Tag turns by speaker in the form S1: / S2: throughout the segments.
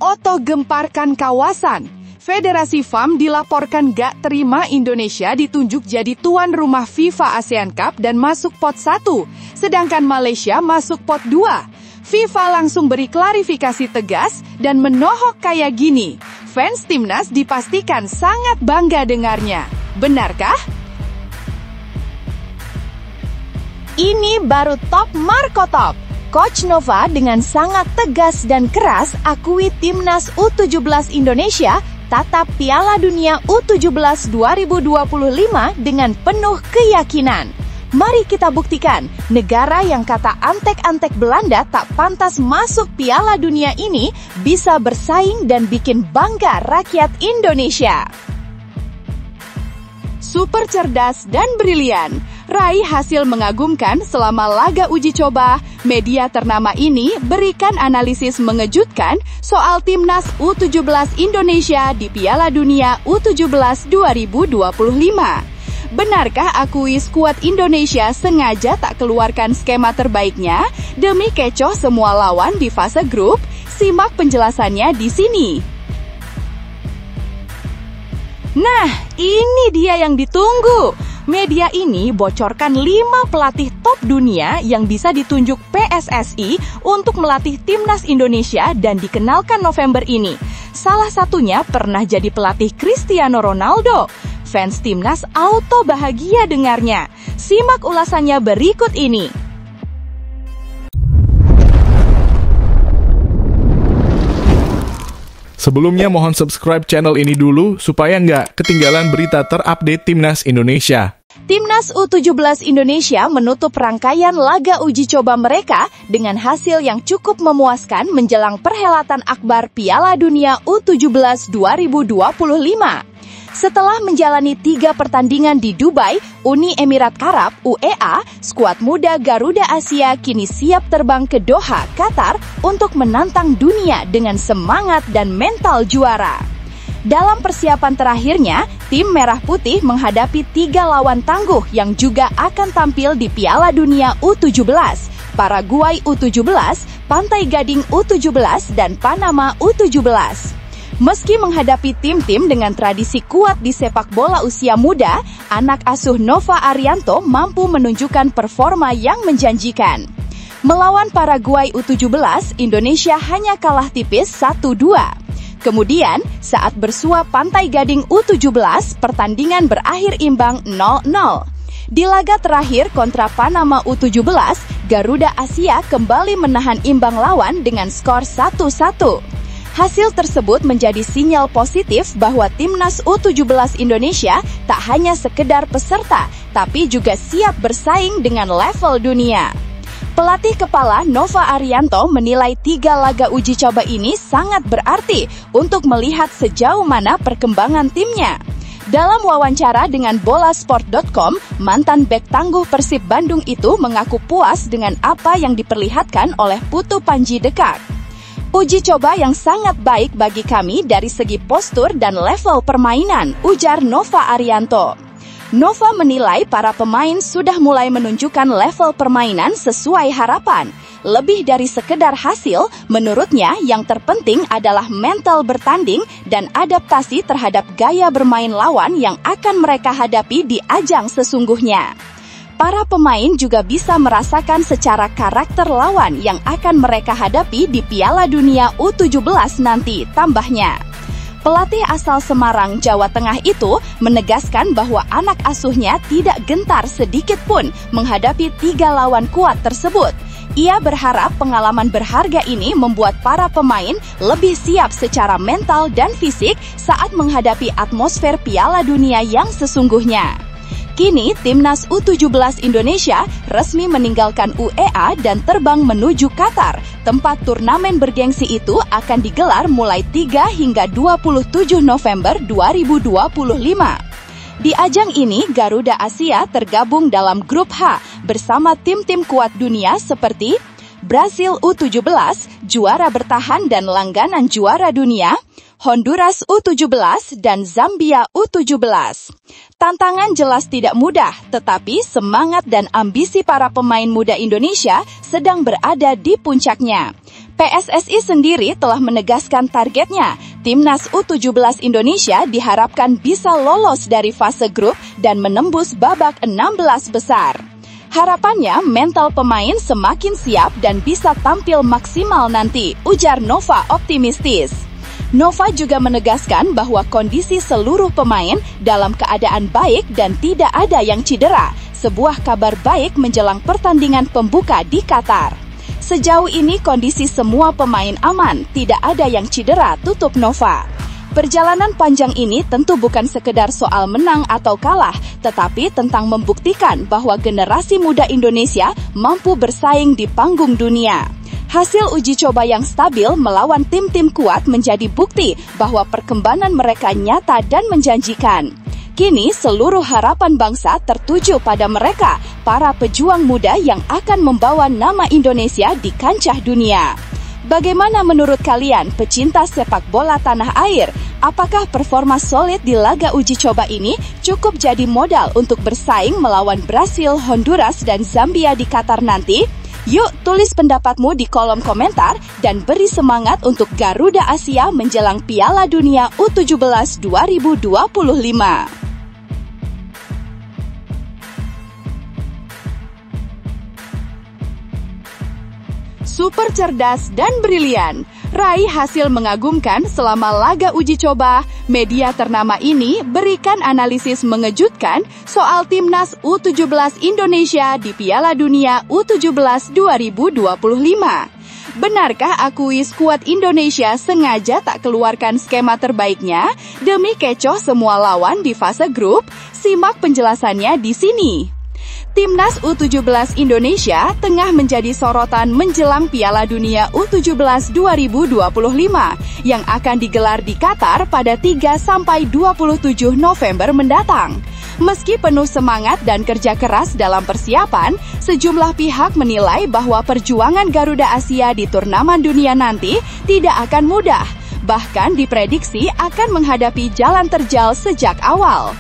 S1: Oto gemparkan kawasan. Federasi FAM dilaporkan gak terima Indonesia ditunjuk jadi tuan rumah FIFA ASEAN Cup dan masuk pot 1, sedangkan Malaysia masuk pot 2. FIFA langsung beri klarifikasi tegas dan menohok kayak gini. Fans timnas dipastikan sangat bangga dengarnya. Benarkah? Ini baru top Marco Top. Coach Nova dengan sangat tegas dan keras akui timnas U17 Indonesia tatap Piala Dunia U17 2025 dengan penuh keyakinan. Mari kita buktikan, negara yang kata antek-antek Belanda tak pantas masuk Piala Dunia ini bisa bersaing dan bikin bangga rakyat Indonesia. Super cerdas dan brilian. Raih hasil mengagumkan selama laga uji coba. Media ternama ini berikan analisis mengejutkan soal timnas U17 Indonesia di Piala Dunia U17 2025. Benarkah akui skuad Indonesia sengaja tak keluarkan skema terbaiknya demi kecoh semua lawan di fase grup? Simak penjelasannya di sini. Nah, ini dia yang ditunggu. Media ini bocorkan 5 pelatih top dunia yang bisa ditunjuk PSSI untuk melatih timnas Indonesia dan dikenalkan November ini. Salah satunya pernah jadi pelatih Cristiano Ronaldo. Fans timnas auto bahagia dengarnya. Simak ulasannya berikut ini.
S2: Sebelumnya mohon subscribe channel ini dulu supaya nggak ketinggalan berita terupdate Timnas Indonesia.
S1: Timnas U17 Indonesia menutup rangkaian laga uji coba mereka dengan hasil yang cukup memuaskan menjelang perhelatan akbar Piala Dunia U17 2025. Setelah menjalani 3 pertandingan di Dubai, Uni Emirat Arab (UEA), skuad muda Garuda Asia kini siap terbang ke Doha, Qatar untuk menantang dunia dengan semangat dan mental juara. Dalam persiapan terakhirnya, tim Merah Putih menghadapi 3 lawan tangguh yang juga akan tampil di Piala Dunia U17, Paraguay U17, Pantai Gading U17, dan Panama U17. Meski menghadapi tim-tim dengan tradisi kuat di sepak bola usia muda, anak asuh Nova Arianto mampu menunjukkan performa yang menjanjikan. Melawan Paraguay U17, Indonesia hanya kalah tipis 1-2. Kemudian, saat bersua Pantai Gading U17, pertandingan berakhir imbang 0-0. Di laga terakhir kontra Panama U17, Garuda Asia kembali menahan imbang lawan dengan skor 1-1. Hasil tersebut menjadi sinyal positif bahwa timnas U17 Indonesia tak hanya sekedar peserta, tapi juga siap bersaing dengan level dunia. Pelatih kepala Nova Arianto menilai 3 laga uji coba ini sangat berarti untuk melihat sejauh mana perkembangan timnya. Dalam wawancara dengan Bolasport.com, mantan bek tangguh Persib Bandung itu mengaku puas dengan apa yang diperlihatkan oleh Putu Panji Dekak. Uji coba yang sangat baik bagi kami dari segi postur dan level permainan, ujar Nova Arianto. Nova menilai para pemain sudah mulai menunjukkan level permainan sesuai harapan. Lebih dari sekedar hasil, menurutnya yang terpenting adalah mental bertanding dan adaptasi terhadap gaya bermain lawan yang akan mereka hadapi di ajang sesungguhnya. Para pemain juga bisa merasakan secara karakter lawan yang akan mereka hadapi di Piala Dunia U17 nanti, tambahnya. Pelatih asal Semarang, Jawa Tengah itu menegaskan bahwa anak asuhnya tidak gentar sedikit pun menghadapi 3 lawan kuat tersebut. Ia berharap pengalaman berharga ini membuat para pemain lebih siap secara mental dan fisik saat menghadapi atmosfer Piala Dunia yang sesungguhnya. Kini, timnas U17 Indonesia resmi meninggalkan UEA dan terbang menuju Qatar. Tempat turnamen bergengsi itu akan digelar mulai 3 hingga 27 November 2025. Di ajang ini, Garuda Asia tergabung dalam grup H bersama tim-tim kuat dunia seperti Brasil U17, juara bertahan dan langganan juara dunia, Honduras U17, dan Zambia U17. Tantangan jelas tidak mudah, tetapi semangat dan ambisi para pemain muda Indonesia sedang berada di puncaknya. PSSI sendiri telah menegaskan targetnya. Timnas U17 Indonesia diharapkan bisa lolos dari fase grup dan menembus babak 16 besar. Harapannya mental pemain semakin siap dan bisa tampil maksimal nanti, ujar Nova optimistis. Nova juga menegaskan bahwa kondisi seluruh pemain dalam keadaan baik dan tidak ada yang cedera, sebuah kabar baik menjelang pertandingan pembuka di Qatar. Sejauh ini kondisi semua pemain aman, tidak ada yang cedera, tutup Nova. Perjalanan panjang ini tentu bukan sekedar soal menang atau kalah, tetapi tentang membuktikan bahwa generasi muda Indonesia mampu bersaing di panggung dunia. Hasil uji coba yang stabil melawan tim-tim kuat menjadi bukti bahwa perkembangan mereka nyata dan menjanjikan. Kini seluruh harapan bangsa tertuju pada mereka, para pejuang muda yang akan membawa nama Indonesia di kancah dunia. Bagaimana menurut kalian, pecinta sepak bola tanah air? Apakah performa solid di laga uji coba ini cukup jadi modal untuk bersaing melawan Brasil, Honduras, dan Zambia di Qatar nanti? Yuk, tulis pendapatmu di kolom komentar dan beri semangat untuk Garuda Asia menjelang Piala Dunia U17 2025. Super cerdas dan brilian. Raih hasil mengagumkan selama laga uji coba. Media ternama ini berikan analisis mengejutkan soal Timnas U17 Indonesia di Piala Dunia U17 2025. Benarkah akui skuad Indonesia sengaja tak keluarkan skema terbaiknya demi kecoh semua lawan di fase grup? Simak penjelasannya di sini. Timnas U17 Indonesia tengah menjadi sorotan menjelang Piala Dunia U17 2025 yang akan digelar di Qatar pada 3-27 November mendatang. Meski penuh semangat dan kerja keras dalam persiapan, sejumlah pihak menilai bahwa perjuangan Garuda Asia di turnamen dunia nanti tidak akan mudah, bahkan diprediksi akan menghadapi jalan terjal sejak awal.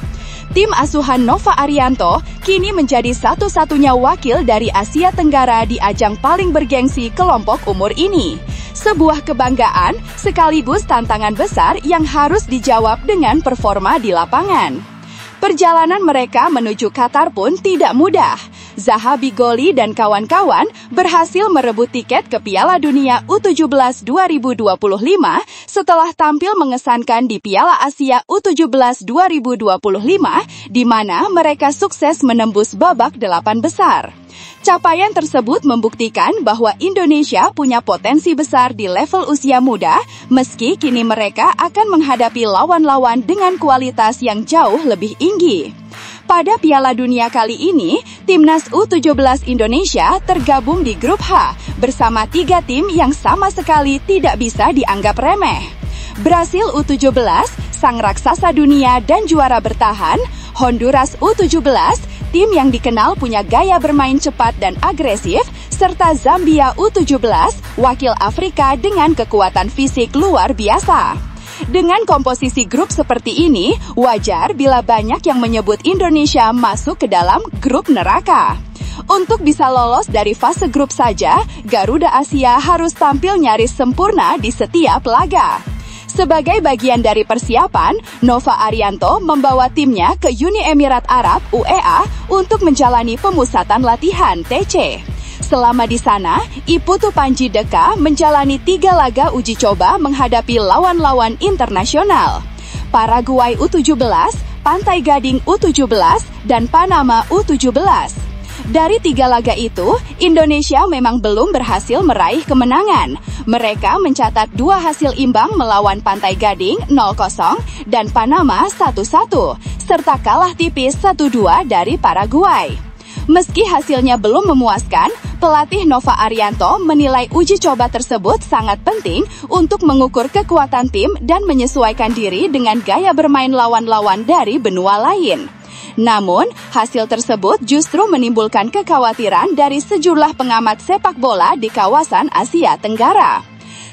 S1: Tim asuhan Nova Arianto kini menjadi satu-satunya wakil dari Asia Tenggara di ajang paling bergengsi kelompok umur ini. Sebuah kebanggaan sekaligus tantangan besar yang harus dijawab dengan performa di lapangan. Perjalanan mereka menuju Qatar pun tidak mudah. Zaha Bigoli dan kawan-kawan berhasil merebut tiket ke Piala Dunia U17 2025 setelah tampil mengesankan di Piala Asia U17 2025, di mana mereka sukses menembus babak 8 besar. Capaian tersebut membuktikan bahwa Indonesia punya potensi besar di level usia muda, meski kini mereka akan menghadapi lawan-lawan dengan kualitas yang jauh lebih tinggi. Pada Piala Dunia kali ini, Timnas U17 Indonesia tergabung di Grup H bersama 3 tim yang sama sekali tidak bisa dianggap remeh. Brasil U17, sang raksasa dunia dan juara bertahan, Honduras U17, tim yang dikenal punya gaya bermain cepat dan agresif, serta Zambia U17, wakil Afrika dengan kekuatan fisik luar biasa. Dengan komposisi grup seperti ini, wajar bila banyak yang menyebut Indonesia masuk ke dalam grup neraka. Untuk bisa lolos dari fase grup saja, Garuda Asia harus tampil nyaris sempurna di setiap laga. Sebagai bagian dari persiapan, Nova Arianto membawa timnya ke Uni Emirat Arab (UEA) untuk menjalani pemusatan latihan (TC). Selama di sana, Iputu Panji Deka menjalani 3 laga uji coba menghadapi lawan-lawan internasional. Paraguay U17, Pantai Gading U17, dan Panama U17. Dari 3 laga itu, Indonesia memang belum berhasil meraih kemenangan. Mereka mencatat 2 hasil imbang melawan Pantai Gading 0-0 dan Panama 1-1, serta kalah tipis 1-2 dari Paraguay. Meski hasilnya belum memuaskan, pelatih Nova Arianto menilai uji coba tersebut sangat penting untuk mengukur kekuatan tim dan menyesuaikan diri dengan gaya bermain lawan-lawan dari benua lain. Namun, hasil tersebut justru menimbulkan kekhawatiran dari sejumlah pengamat sepak bola di kawasan Asia Tenggara.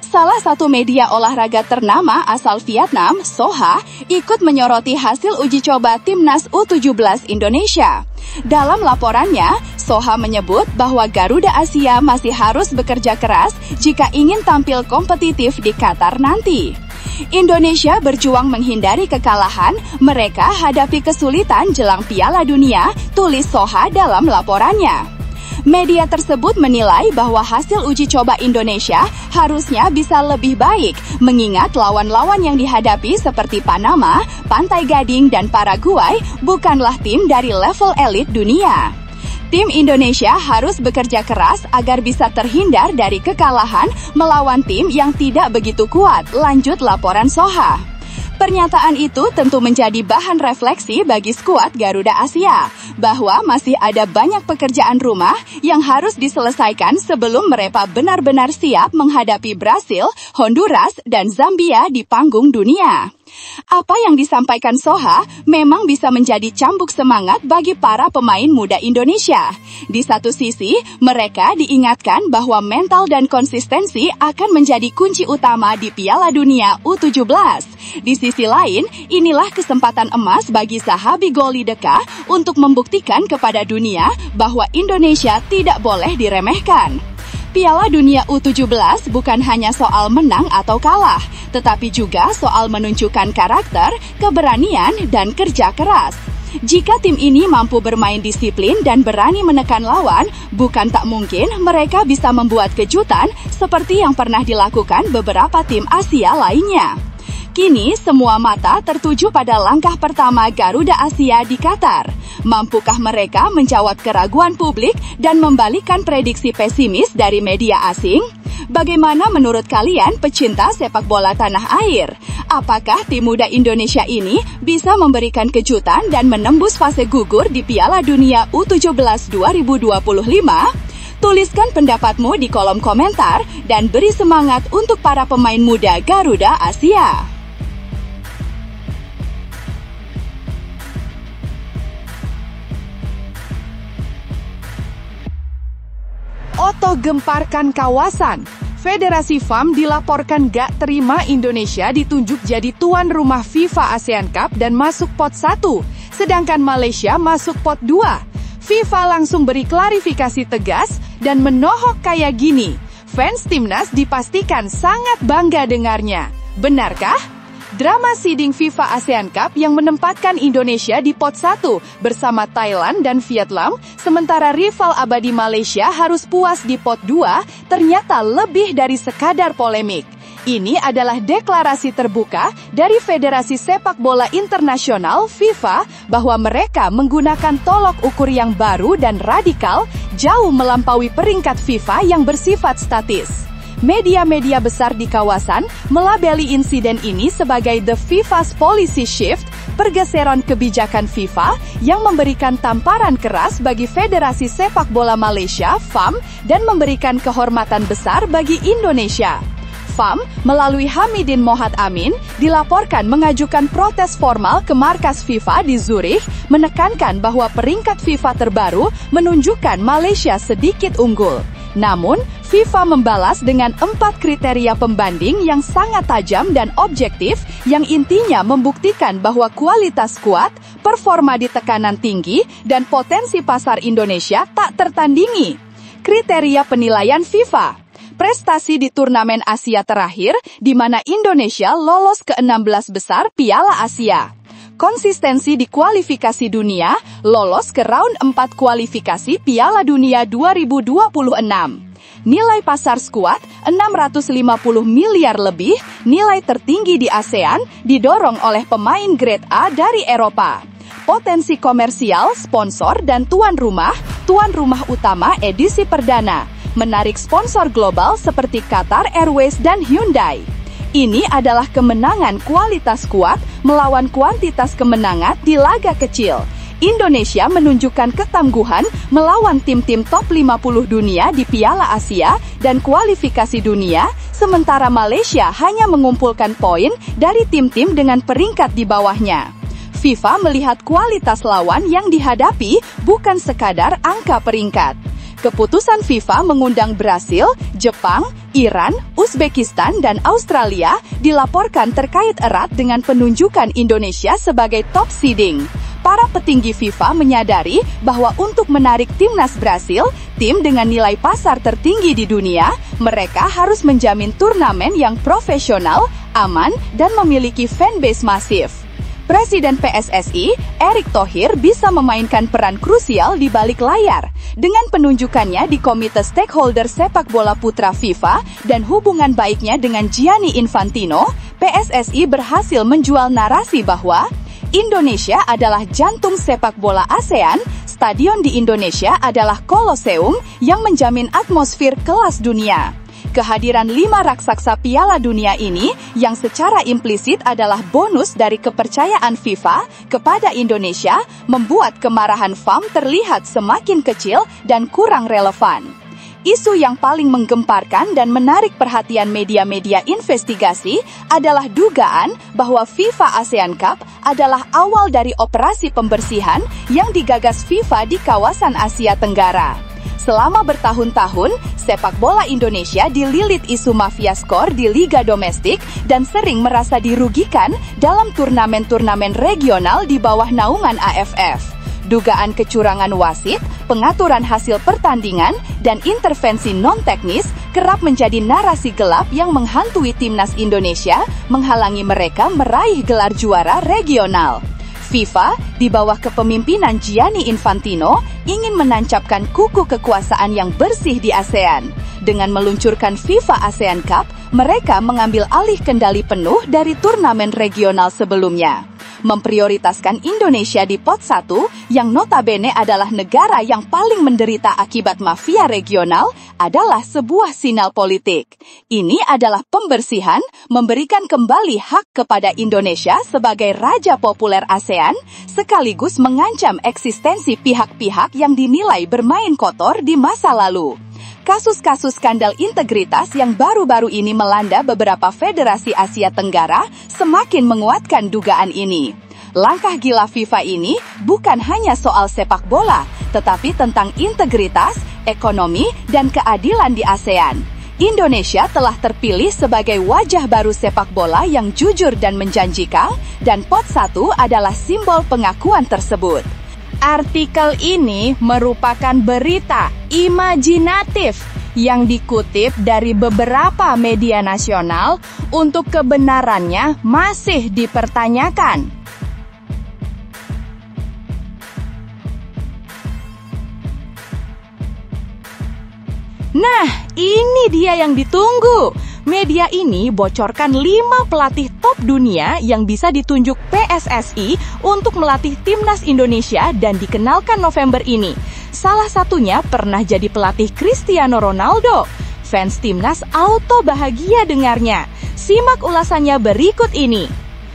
S1: Salah satu media olahraga ternama asal Vietnam, Soha, ikut menyoroti hasil uji coba Timnas U17 Indonesia. Dalam laporannya, Soha menyebut bahwa Garuda Asia masih harus bekerja keras jika ingin tampil kompetitif di Qatar nanti. Indonesia berjuang menghindari kekalahan, mereka hadapi kesulitan jelang Piala Dunia, tulis Soha dalam laporannya. Media tersebut menilai bahwa hasil uji coba Indonesia harusnya bisa lebih baik, mengingat lawan-lawan yang dihadapi seperti Panama, Pantai Gading, dan Paraguay bukanlah tim dari level elit dunia. Tim Indonesia harus bekerja keras agar bisa terhindar dari kekalahan melawan tim yang tidak begitu kuat, lanjut laporan Soha. Pernyataan itu tentu menjadi bahan refleksi bagi skuad Garuda Asia, bahwa masih ada banyak pekerjaan rumah yang harus diselesaikan sebelum mereka benar-benar siap menghadapi Brasil, Honduras, dan Zambia di panggung dunia. Apa yang disampaikan Soha memang bisa menjadi cambuk semangat bagi para pemain muda Indonesia. Di satu sisi, mereka diingatkan bahwa mental dan konsistensi akan menjadi kunci utama di Piala Dunia U17. Di sisi lain, inilah kesempatan emas bagi Sahabi Goli Deka untuk membuktikan kepada dunia bahwa Indonesia tidak boleh diremehkan. Piala Dunia U17 bukan hanya soal menang atau kalah, tetapi juga soal menunjukkan karakter, keberanian, dan kerja keras. Jika tim ini mampu bermain disiplin dan berani menekan lawan, bukan tak mungkin mereka bisa membuat kejutan seperti yang pernah dilakukan beberapa tim Asia lainnya. Kini, semua mata tertuju pada langkah pertama Garuda Asia di Qatar. Mampukah mereka menjawab keraguan publik dan membalikan prediksi pesimis dari media asing? Bagaimana menurut kalian pecinta sepak bola tanah air? Apakah tim muda Indonesia ini bisa memberikan kejutan dan menembus fase gugur di Piala Dunia U17 2025? Tuliskan pendapatmu di kolom komentar dan beri semangat untuk para pemain muda Garuda Asia.
S3: Oto gemparkan kawasan. Federasi FAM dilaporkan gak terima Indonesia ditunjuk jadi tuan rumah FIFA ASEAN Cup dan masuk pot 1, sedangkan Malaysia masuk pot 2. FIFA langsung beri klarifikasi tegas dan menohok kayak gini. Fans timnas dipastikan sangat bangga dengarnya. Benarkah? Drama seeding FIFA ASEAN Cup yang menempatkan Indonesia di pot 1 bersama Thailand dan Vietnam, sementara rival abadi Malaysia harus puas di pot 2, ternyata lebih dari sekadar polemik. Ini adalah deklarasi terbuka dari Federasi Sepak Bola Internasional FIFA bahwa mereka menggunakan tolok ukur yang baru dan radikal, jauh melampaui peringkat FIFA yang bersifat statis. Media-media besar di kawasan melabeli insiden ini sebagai the FIFA's policy shift, pergeseran kebijakan FIFA yang memberikan tamparan keras bagi Federasi Sepak Bola Malaysia (FAM) dan memberikan kehormatan besar bagi Indonesia. FAM melalui Hamidin Mohad Amin dilaporkan mengajukan protes formal ke markas FIFA di Zurich, menekankan bahwa peringkat FIFA terbaru menunjukkan Malaysia sedikit unggul. Namun, FIFA membalas dengan 4 kriteria pembanding yang sangat tajam dan objektif yang intinya membuktikan bahwa kualitas kuat, performa di tekanan tinggi, dan potensi pasar Indonesia tak tertandingi. Kriteria penilaian FIFA: prestasi di turnamen Asia terakhir, di mana Indonesia lolos ke 16 besar Piala Asia. Konsistensi di kualifikasi dunia, lolos ke round 4 kualifikasi Piala Dunia 2026. Nilai pasar skuad 650 miliar lebih, nilai tertinggi di ASEAN, didorong oleh pemain grade A dari Eropa. Potensi komersial, sponsor, dan tuan rumah utama edisi perdana, menarik sponsor global seperti Qatar Airways dan Hyundai. Ini adalah kemenangan kualitas kuat melawan kuantitas kemenangan di laga kecil. Indonesia menunjukkan ketangguhan melawan tim-tim top 50 dunia di Piala Asia dan kualifikasi dunia, sementara Malaysia hanya mengumpulkan poin dari tim-tim dengan peringkat di bawahnya. FIFA melihat kualitas lawan yang dihadapi, bukan sekadar angka peringkat.
S1: Keputusan FIFA mengundang Brasil, Jepang, Iran, Uzbekistan, dan Australia dilaporkan terkait erat dengan penunjukan Indonesia sebagai top seeding. Para petinggi FIFA menyadari bahwa untuk menarik timnas Brasil, tim dengan nilai pasar tertinggi di dunia, mereka harus menjamin turnamen yang profesional, aman, dan memiliki fanbase masif. Presiden PSSI, Erick Thohir, bisa memainkan peran krusial di balik layar. Dengan penunjukannya di Komite Stakeholder Sepak Bola Putra FIFA dan hubungan baiknya dengan Gianni Infantino, PSSI berhasil menjual narasi bahwa Indonesia adalah jantung sepak bola ASEAN. Stadion di Indonesia adalah Kolosseum yang menjamin atmosfer kelas dunia. Kehadiran 5 raksasa Piala Dunia ini yang secara implisit adalah bonus dari kepercayaan FIFA kepada Indonesia membuat kemarahan FAM terlihat semakin kecil dan kurang relevan. Isu yang paling menggemparkan dan menarik perhatian media-media investigasi adalah dugaan bahwa FIFA ASEAN Cup adalah awal dari operasi pembersihan yang digagas FIFA di kawasan Asia Tenggara. Selama bertahun-tahun, sepak bola Indonesia dililit isu mafia skor di liga domestik dan sering merasa dirugikan dalam turnamen-turnamen regional di bawah naungan AFF. Dugaan kecurangan wasit, pengaturan hasil pertandingan, dan intervensi non-teknis kerap menjadi narasi gelap yang menghantui timnas Indonesia, menghalangi mereka meraih gelar juara regional. FIFA, di bawah kepemimpinan Gianni Infantino, ingin menancapkan kuku kekuasaan yang bersih di ASEAN. Dengan meluncurkan FIFA ASEAN Cup, mereka mengambil alih kendali penuh dari turnamen regional sebelumnya. Memprioritaskan Indonesia di pot 1, yang notabene adalah negara yang paling menderita akibat mafia regional, adalah sebuah sinyal politik. Ini adalah pembersihan, memberikan kembali hak kepada Indonesia sebagai raja populer ASEAN, sekaligus mengancam eksistensi pihak-pihak yang dinilai bermain kotor di masa lalu. Kasus-kasus skandal integritas yang baru-baru ini melanda beberapa federasi Asia Tenggara semakin menguatkan dugaan ini. Langkah gila FIFA ini bukan hanya soal sepak bola, tetapi tentang integritas, ekonomi, dan keadilan di ASEAN. Indonesia telah terpilih sebagai wajah baru sepak bola yang jujur dan menjanjikan, dan pot 1 adalah simbol pengakuan tersebut. Artikel ini merupakan berita imajinatif yang dikutip dari beberapa media nasional, untuk kebenarannya masih dipertanyakan. Nah, ini dia yang ditunggu. Media ini bocorkan 5 pelatih top dunia yang bisa ditunjuk PSSI untuk melatih timnas Indonesia dan dikenalkan November ini. Salah satunya pernah jadi pelatih Cristiano Ronaldo. Fans timnas auto bahagia dengarnya. Simak ulasannya berikut ini.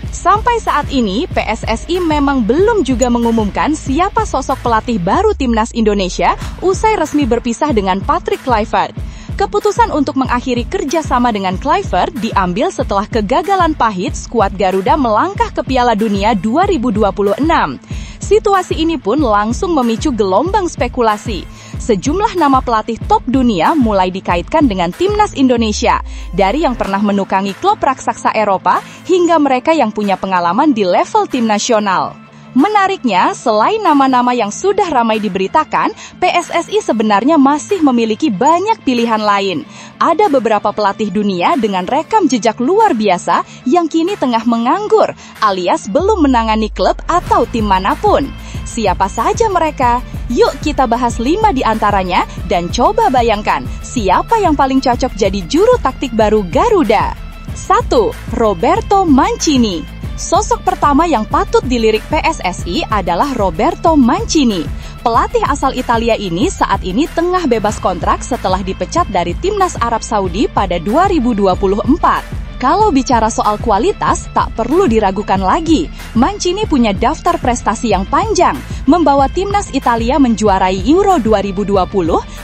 S1: Sampai saat ini, PSSI memang belum juga mengumumkan siapa sosok pelatih baru timnas Indonesia usai resmi berpisah dengan Patrick Kluivert. Keputusan untuk mengakhiri kerjasama dengan Kluivert diambil setelah kegagalan pahit skuad Garuda melangkah ke Piala Dunia 2026. Situasi ini pun langsung memicu gelombang spekulasi. Sejumlah nama pelatih top dunia mulai dikaitkan dengan timnas Indonesia, dari yang pernah menukangi klub raksasa Eropa hingga mereka yang punya pengalaman di level tim nasional. Menariknya, selain nama-nama yang sudah ramai diberitakan, PSSI sebenarnya masih memiliki banyak pilihan lain. Ada beberapa pelatih dunia dengan rekam jejak luar biasa yang kini tengah menganggur, alias belum menangani klub atau tim manapun. Siapa saja mereka? Yuk kita bahas 5 di antaranya dan coba bayangkan siapa yang paling cocok jadi juru taktik baru Garuda. 1. Roberto Mancini. Sosok pertama yang patut dilirik PSSI adalah Roberto Mancini. Pelatih asal Italia ini saat ini tengah bebas kontrak setelah dipecat dari timnas Arab Saudi pada 2024. Kalau bicara soal kualitas, tak perlu diragukan lagi. Mancini punya daftar prestasi yang panjang, membawa timnas Italia menjuarai Euro 2020,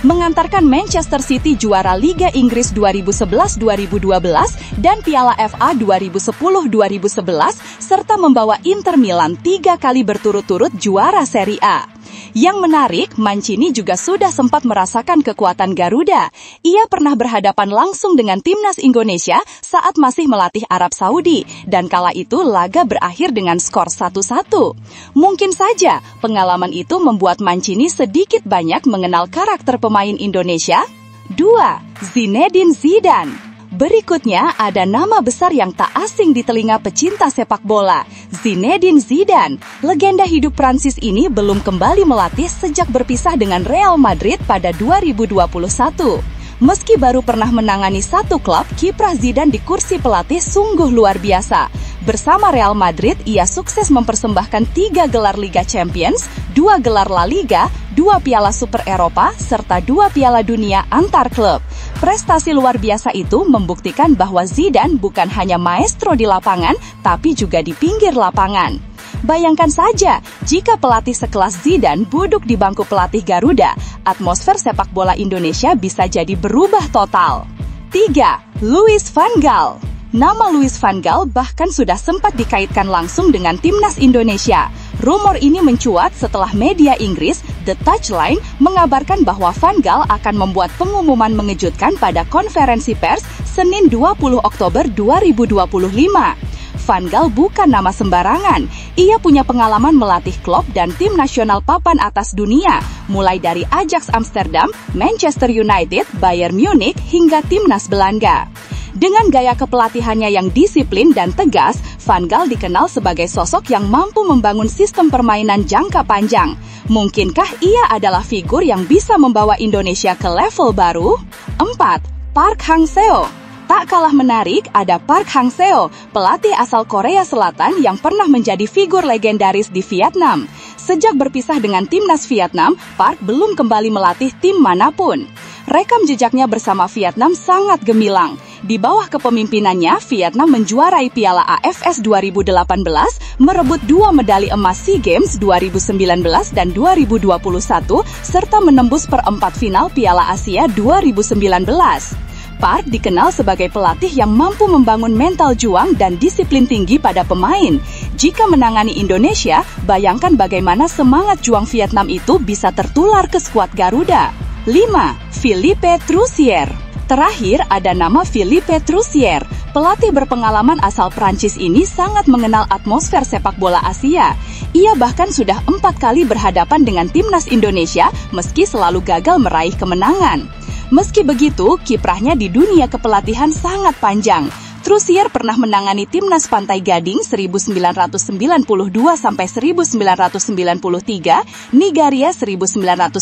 S1: mengantarkan Manchester City juara Liga Inggris 2011-2012 dan Piala FA 2010-2011, serta membawa Inter Milan 3 kali berturut-turut juara Serie A. Yang menarik, Mancini juga sudah sempat merasakan kekuatan Garuda. Ia pernah berhadapan langsung dengan timnas Indonesia saat masih melatih Arab Saudi, dan kala itu laga berakhir dengan skor 1-1. Mungkin saja pengalaman itu membuat Mancini sedikit banyak mengenal karakter pemain Indonesia. 2. Zinedine Zidane. Berikutnya ada nama besar yang tak asing di telinga pecinta sepak bola, Zinedine Zidane. Legenda hidup Prancis ini belum kembali melatih sejak berpisah dengan Real Madrid pada 2021. Meski baru pernah menangani satu klub, kiprah Zidane di kursi pelatih sungguh luar biasa. Bersama Real Madrid, ia sukses mempersembahkan 3 gelar Liga Champions, 2 gelar La Liga, 2 piala Super Eropa, serta 2 piala dunia antar klub. Prestasi luar biasa itu membuktikan bahwa Zidane bukan hanya maestro di lapangan, tapi juga di pinggir lapangan. Bayangkan saja, jika pelatih sekelas Zidane duduk di bangku pelatih Garuda, atmosfer sepak bola Indonesia bisa jadi berubah total. 3. Louis van Gaal. Nama Louis van Gaal bahkan sudah sempat dikaitkan langsung dengan timnas Indonesia. Rumor ini mencuat setelah media Inggris, The Touchline, mengabarkan bahwa Van Gaal akan membuat pengumuman mengejutkan pada konferensi pers Senin 20 Oktober 2025. Van Gaal bukan nama sembarangan. Ia punya pengalaman melatih klub dan tim nasional papan atas dunia, mulai dari Ajax Amsterdam, Manchester United, Bayern Munich, hingga timnas Belanda. Dengan gaya kepelatihannya yang disiplin dan tegas, Van Gaal dikenal sebagai sosok yang mampu membangun sistem permainan jangka panjang. Mungkinkah ia adalah figur yang bisa membawa Indonesia ke level baru? 4. Park Hang-seo. Tak kalah menarik, ada Park Hang-seo, pelatih asal Korea Selatan yang pernah menjadi figur legendaris di Vietnam. Sejak berpisah dengan timnas Vietnam, Park belum kembali melatih tim manapun. Rekam jejaknya bersama Vietnam sangat gemilang. Di bawah kepemimpinannya, Vietnam menjuarai Piala AFF 2018, merebut 2 medali emas SEA Games 2019 dan 2021, serta menembus perempat final Piala Asia 2019. Park dikenal sebagai pelatih yang mampu membangun mental juang dan disiplin tinggi pada pemain. Jika menangani Indonesia, bayangkan bagaimana semangat juang Vietnam itu bisa tertular ke skuad Garuda. 5. Philippe Troussier. Terakhir ada nama Philippe Troussier. Pelatih berpengalaman asal Prancis ini sangat mengenal atmosfer sepak bola Asia. Ia bahkan sudah 4 kali berhadapan dengan timnas Indonesia meski selalu gagal meraih kemenangan. Meski begitu, kiprahnya di dunia kepelatihan sangat panjang. Troussier pernah menangani timnas Pantai Gading 1992-1993, Nigeria 1997,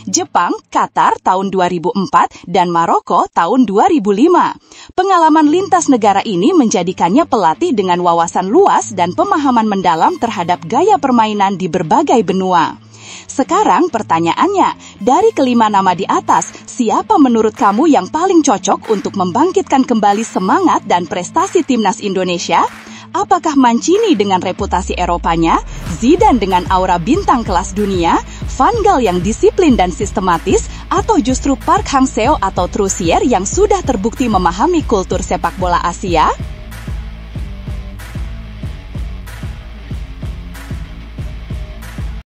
S1: Jepang, Qatar tahun 2004, dan Maroko tahun 2005. Pengalaman lintas negara ini menjadikannya pelatih dengan wawasan luas dan pemahaman mendalam terhadap gaya permainan di berbagai benua. Sekarang pertanyaannya, dari kelima nama di atas, siapa menurut kamu yang paling cocok untuk membangkitkan kembali semangat dan prestasi timnas Indonesia? Apakah Mancini dengan reputasi Eropanya, Zidane dengan aura bintang kelas dunia, Van Gaal yang disiplin dan sistematis, atau justru Park Hang-seo atau Troussier yang sudah terbukti memahami kultur sepak bola Asia?